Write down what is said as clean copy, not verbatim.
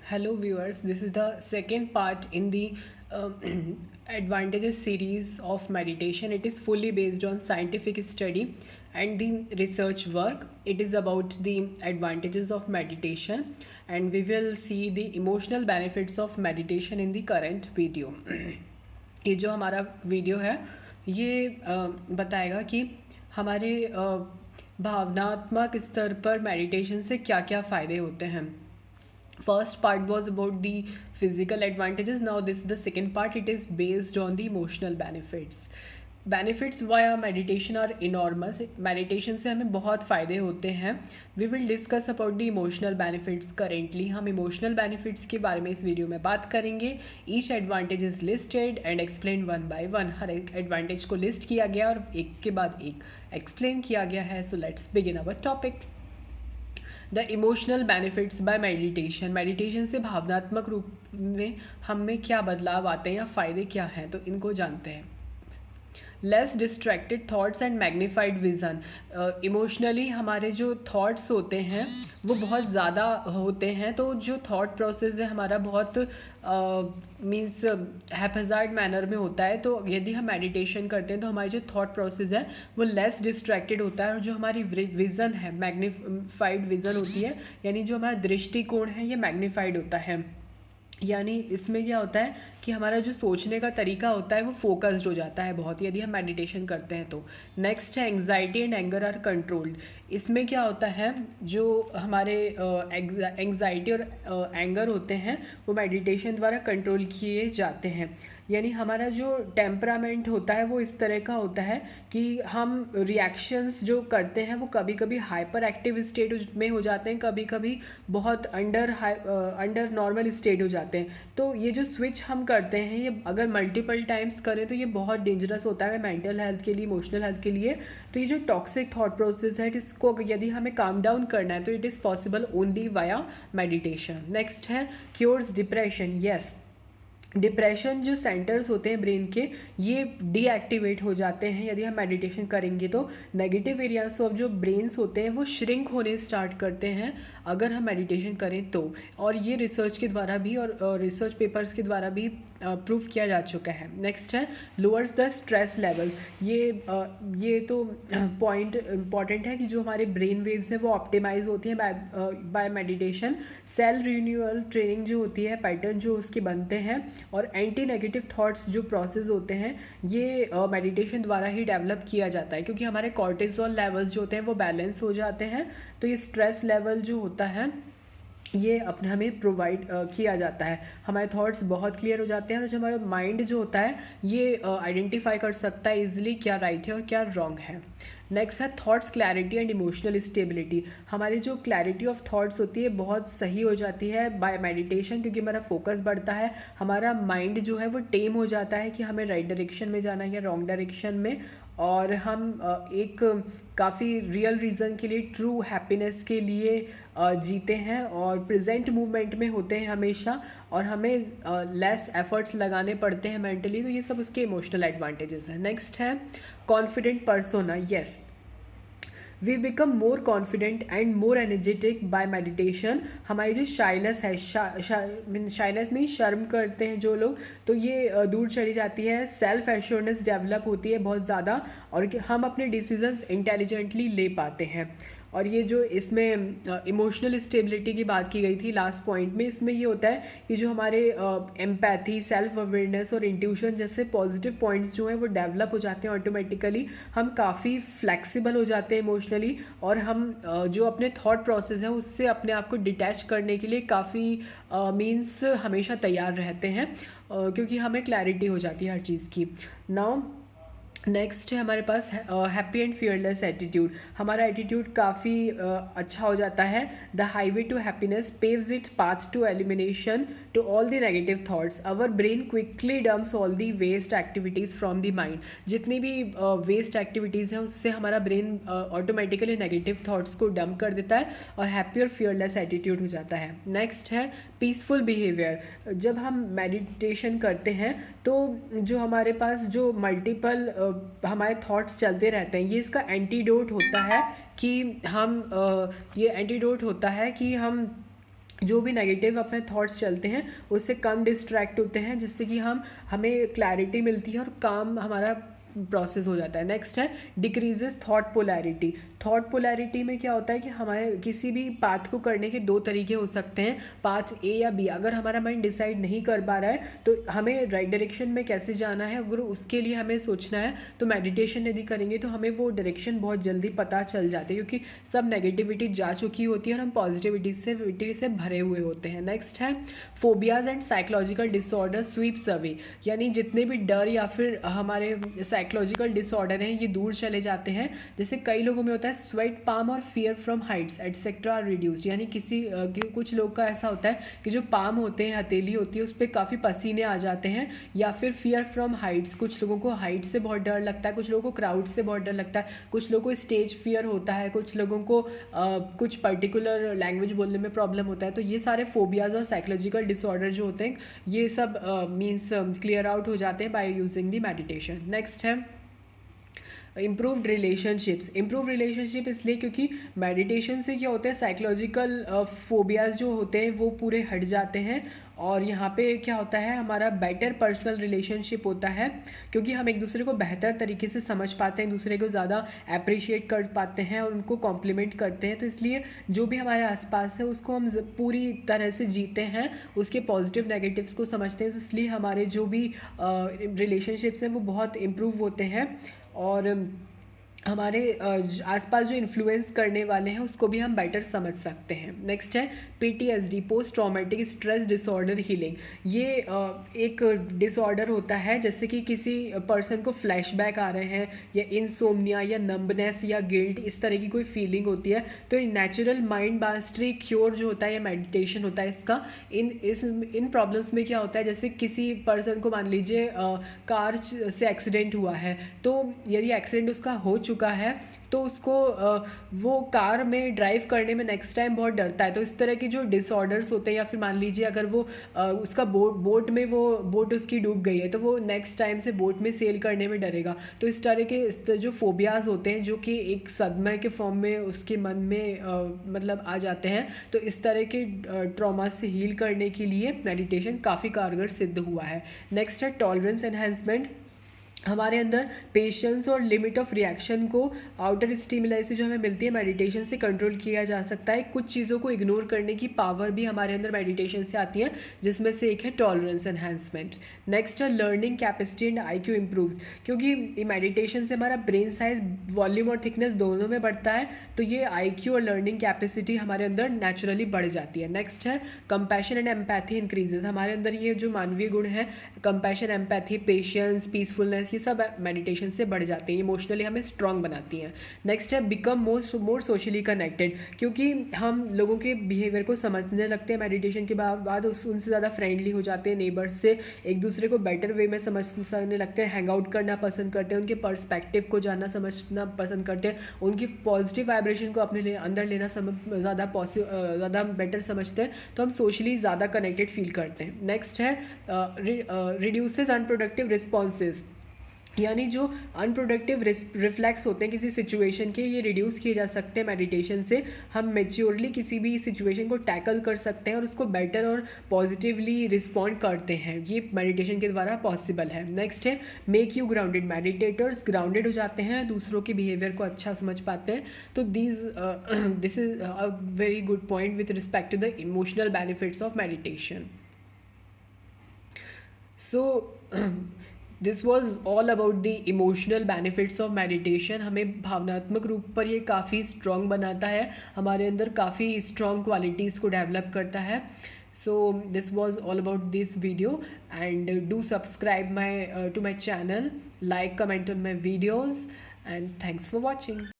Hello, viewers. This is the second part in the advantages series of meditation. It is fully based on scientific study and the research work. It is about the advantages of meditation, and we will see the emotional benefits of meditation in the current video. ये जो हमारा video है ये बताएगा कि हमारे भावनात्मक स्तर पर मेडिटेशन से क्या क्या फ़ायदे होते हैं. First part was about the physical advantages. Now this is the second part. It is based on the emotional benefits via meditation are enormous. Meditation से हमें बहुत फ़ायदे होते हैं. We will discuss about the emotional benefits currently. हम emotional benefits के बारे में इस वीडियो में बात करेंगे. Each advantage is listed and explained one by one. हर एक advantage को list किया गया और एक के बाद एक explain किया गया है. So let's begin our topic. The emotional benefits by meditation. Meditation से भावनात्मक रूप में हम में क्या बदलाव आते हैं या फ़ायदे क्या हैं, तो इनको जानते हैं. Less distracted thoughts and magnified vision. Emotionally हमारे जो थाट्स होते हैं वो बहुत ज़्यादा होते हैं, तो जो थाट प्रोसेस है हमारा बहुत मीन्स हैपजार्ड मैनर में होता है. तो यदि हम मेडिटेशन करते हैं तो हमारी जो थाट प्रोसेस है वो लेस डिस्ट्रैक्टेड होता है, और जो हमारी विज़न है मैग्नीफाइड विज़न होती है, यानी जो हमारा दृष्टिकोण है ये मैग्नीफाइड होता है. यानी इसमें क्या होता है कि हमारा जो सोचने का तरीका होता है वो फोकस्ड हो जाता है बहुत, यदि हम मेडिटेशन करते हैं तो. नेक्स्ट है anxiety and anger are controlled. इसमें क्या होता है, जो हमारे एंग्जाइटी और एंगर होते हैं वो मेडिटेशन द्वारा कंट्रोल किए जाते हैं. यानी हमारा जो टेम्परामेंट होता है वो इस तरह का होता है कि हम रिएक्शंस जो करते हैं वो कभी कभी हाइपर एक्टिव स्टेट में हो जाते हैं, कभी कभी बहुत अंडर नॉर्मल स्टेट हो जाते हैं. तो ये जो स्विच हम करते हैं ये अगर मल्टीपल टाइम्स करें तो ये बहुत डेंजरस होता है मेंटल हेल्थ के लिए, इमोशनल हेल्थ के लिए. तो ये जो टॉक्सिक थॉट प्रोसेस है इसको यदि हमें काम डाउन करना है तो it is possible only via meditation. Next है क्योर्स डिप्रेशन. यस, डिप्रेशन जो सेंटर्स होते हैं ब्रेन के ये डीएक्टिवेट हो जाते हैं यदि हम मेडिटेशन करेंगे. तो नेगेटिव एरियाज ऑफ जो ब्रेन्स होते हैं वो श्रिंक होने स्टार्ट करते हैं अगर हम मेडिटेशन करें तो. और ये रिसर्च के द्वारा भी और रिसर्च पेपर्स के द्वारा भी प्रूव किया जा चुका है. नेक्स्ट है लोअर्स द स्ट्रेस लेवल. ये तो पॉइंट इम्पॉर्टेंट है कि जो हमारे ब्रेन वेव्स हैं वो ऑप्टिमाइज होती हैं by meditation. Cell renewal training जो होती है, पैटर्न जो उसके बनते हैं, और एंटी नेगेटिव थॉट्स जो प्रोसेस होते हैं ये मेडिटेशन द्वारा ही डेवलप किया जाता है, क्योंकि हमारे कॉर्टिसोल लेवल्स जो होते हैं वो बैलेंस हो जाते हैं. तो ये स्ट्रेस लेवल जो होता है ये अपने हमें प्रोवाइड किया जाता है. हमारे थॉट्स बहुत क्लियर हो जाते हैं, और जो हमारा माइंड जो होता है ये आइडेंटिफाई कर सकता है इजीली क्या राइट है और क्या रॉन्ग है. नेक्स्ट है thoughts clarity and emotional stability. हमारी जो क्लैरिटी ऑफ थॉट्स होती है बहुत सही हो जाती है बाय मेडिटेशन, क्योंकि हमारा फोकस बढ़ता है, हमारा माइंड जो है वो टेम हो जाता है कि हमें राइट डायरेक्शन में जाना है या रॉन्ग डायरेक्शन में, और हम एक काफ़ी रियल रीज़न के लिए, ट्रू हैप्पीनेस के लिए जीते हैं और प्रेजेंट मूवमेंट में होते हैं हमेशा, और हमें लेस एफर्ट्स लगाने पड़ते हैं मेंटली. तो ये सब उसके इमोशनल एडवांटेजेस हैं. नेक्स्ट है confident persona. Yes, we become more confident and more energetic by meditation. हमारी जो शाइनेस है, शाइनेस में शर्म करते हैं जो लोग, तो ये दूर चली जाती है. सेल्फ एश्योरेंस डेवलप होती है बहुत ज़्यादा, और हम अपने डिसीजंस इंटेलिजेंटली ले पाते हैं. और ये जो इसमें इमोशनल स्टेबिलिटी की बात की गई थी लास्ट पॉइंट में, इसमें ये होता है कि जो हमारे एम्पैथी, सेल्फ अवेयरनेस और इंट्यूशन जैसे पॉजिटिव पॉइंट्स जो हैं वो डेवलप हो जाते हैं ऑटोमेटिकली. हम काफ़ी फ्लेक्सिबल हो जाते हैं इमोशनली, और हम जो अपने थॉट प्रोसेस है उससे अपने आप को डिटैच करने के लिए काफ़ी मीन्स हमेशा तैयार रहते हैं, क्योंकि हमें क्लैरिटी हो जाती है हर चीज़ की. नाउ नेक्स्ट है हमारे पास हैप्पी एंड फियरलेस एटीट्यूड. हमारा एटीट्यूड काफ़ी अच्छा हो जाता है. The highway to happiness paves it path to elimination to all the negative thoughts. Our brain quickly dumps all the waste activities from the mind. जितनी भी वेस्ट एक्टिविटीज़ हैं उससे हमारा ब्रेन ऑटोमेटिकली नेगेटिव थॉट्स को dump कर देता है और हैप्पी और फियरलेस एटीट्यूड हो जाता है. नेक्स्ट है पीसफुल बिहेवियर. जब हम मेडिटेशन करते हैं तो जो हमारे पास जो मल्टीपल हमारे थॉट्स चलते रहते हैं, ये इसका एंटीडोट होता है कि हम ये एंटीडोट होता है कि हम जो भी नेगेटिव अपने थॉट्स चलते हैं उससे कम डिस्ट्रैक्ट होते हैं, जिससे कि हमें क्लैरिटी मिलती है और काम हमारा प्रोसेस हो जाता है। नेक्स्ट है decreases thought polarity. Thought polarity में क्या होता है कि हमारे किसी भी पाथ को करने के दो तरीके हो सकते हैं, पाथ ए या बी। अगर हमारा माइंड डिसाइड नहीं कर पा रहा है तो हमें राइट डायरेक्शन में कैसे जाना है, अगर उसके लिए हमें सोचना है तो मेडिटेशन यदि करेंगे तो हमें वो डायरेक्शन बहुत जल्दी पता चल जाती है, क्योंकि सब नेगेटिविटी जा चुकी होती है और हम पॉजिटिविटी से भरे हुए होते हैं। नेक्स्ट है phobias and psychological disorder sweeps away. यानी जितने भी डर या फिर हमारे साइकोलॉजिकल डिसऑर्डर हैं ये दूर चले जाते हैं। जैसे कई लोगों में होता है स्वेट पाम और fear from heights etcetera are reduced. यानी कुछ लोग का ऐसा होता है कि जो पाम होते हैं, हथेली होती है, उस पर काफ़ी पसीने आ जाते हैं। या फिर फियर फ्रॉम हाइट्स, कुछ लोगों को हाइट से बहुत डर लगता है, कुछ लोगों को क्राउड से बहुत डर लगता है, कुछ लोगों को स्टेज फियर होता है, कुछ लोगों को कुछ पर्टिकुलर लैंग्वेज बोलने में प्रॉब्लम होता है। तो ये सारे फोबियाज और साइकोलॉजिकल डिसऑर्डर जो होते हैं ये सब मीन्स क्लियर आउट हो जाते हैं by using the meditation. Next है इम्प्रूव्ड रिलेशनशिप्स। इम्प्रूव रिलेशनशिप इसलिए क्योंकि मेडिटेशन से क्या होता है, साइकोलॉजिकल फोबियाज जो होते हैं वो पूरे हट जाते हैं और यहाँ पे क्या होता है हमारा बेटर पर्सनल रिलेशनशिप होता है, क्योंकि हम एक दूसरे को बेहतर तरीके से समझ पाते हैं, एक दूसरे को ज़्यादा अप्रिशिएट कर पाते हैं और उनको कॉम्प्लीमेंट करते हैं। तो इसलिए जो भी हमारे आसपास है उसको हम पूरी तरह से जीते हैं, उसके पॉजिटिव नेगेटिव्स को समझते हैं। तो इसलिए हमारे जो भी रिलेशनशिप्स हैं वो बहुत इम्प्रूव होते हैं और हमारे आसपास जो इन्फ्लुएंस करने वाले हैं उसको भी हम बेटर समझ सकते हैं। नेक्स्ट है PTSD, post traumatic stress disorder healing. ये एक डिसऑर्डर होता है, जैसे कि किसी पर्सन को फ्लैशबैक आ रहे हैं या इंसोम्निया या नंबनेस या गिल्ट, इस तरह की कोई फीलिंग होती है तो नेचुरल माइंड मास्टरी क्योर जो होता है या मेडिटेशन होता है इसका, इन प्रॉब्लम्स में क्या होता है, जैसे किसी पर्सन को मान लीजिए कार से एक्सीडेंट हुआ है, तो यदि एक्सीडेंट उसका हो चुका है तो उसको वो कार में ड्राइव करने में नेक्स्ट टाइम बहुत डरता है। तो इस तरह के जो डिसऑर्डर्स होते हैं, या फिर मान लीजिए अगर वो उसका बोट में वो बोट उसकी डूब गई है तो वो नेक्स्ट टाइम से बोट में सेल करने में डरेगा। तो इस तरह के जो फोबियाज होते हैं जो कि एक सदमे के फॉर्म में उसके मन में मतलब आ जाते हैं, तो इस तरह के ट्रॉमा से हील करने के लिए मेडिटेशन काफ़ी कारगर सिद्ध हुआ है। नेक्स्ट है टॉलरेंस एनहेंसमेंट। हमारे अंदर पेशेंस और लिमिट ऑफ रिएक्शन को आउटर स्टिमुलाई से जो हमें मिलती है मेडिटेशन से कंट्रोल किया जा सकता है। कुछ चीज़ों को इग्नोर करने की पावर भी हमारे अंदर मेडिटेशन से आती है, जिसमें से एक है टॉलरेंस एनहांसमेंट। नेक्स्ट है learning capacity and IQ improves. क्योंकि मेडिटेशन से हमारा ब्रेन साइज, वॉल्यूम और थिकनेस दोनों में बढ़ता है, तो ये IQ और लर्निंग कैपेसिटी हमारे अंदर नेचुरली बढ़ जाती है। नेक्स्ट है कंपैशन एंड एम्पैथी इंक्रीजेज। हमारे अंदर ये जो मानवीय गुण है, कंपैशन, एम्पैथी, पेशेंस, पीसफुलनेस, ये सब मेडिटेशन से बढ़ जाते हैं, इमोशनली हमें स्ट्रांग बनाती हैं। नेक्स्ट है बिकम मोर सोशली कनेक्टेड। क्योंकि हम लोगों के बिहेवियर को समझने लगते हैं मेडिटेशन के बाद उनसे ज़्यादा फ्रेंडली हो जाते हैं, नेबर्स से एक दूसरे को बेटर वे में समझने लगते हैं, हैंग आउट करना पसंद करते हैं, उनके पर्सपेक्टिव को जानना समझना पसंद करते हैं, उनकी पॉजिटिव वाइब्रेशन को अपने अंदर लेना ज़्यादा बेटर समझते हैं, तो हम सोशली ज़्यादा कनेक्टेड फील करते हैं। नेक्स्ट है रिड्यूसेस अनप्रोडक्टिव रिस्पॉन्सेज। यानी जो अनप्रोडक्टिव रिफ्लेक्स होते हैं किसी सिचुएशन के, ये रिड्यूस किए जा सकते हैं मेडिटेशन से। हम मेच्योरली किसी भी सिचुएशन को टैकल कर सकते हैं और उसको बेटर और पॉजिटिवली रिस्पॉन्ड करते हैं, ये मेडिटेशन के द्वारा पॉसिबल है। नेक्स्ट है make you grounded. Meditators grounded हो जाते हैं, दूसरों के बिहेवियर को अच्छा समझ पाते हैं। तो this is a very good point with respect to the emotional benefits of meditation. So this was all about the emotional benefits of meditation. हमें भावनात्मक रूप पर ये काफ़ी स्ट्रॉन्ग बनाता है, हमारे अंदर काफ़ी स्ट्रॉन्ग क्वालिटीज़ को डेवलप करता है। So this was all about this video and do subscribe to my channel, like, comment on my videos and thanks for watching.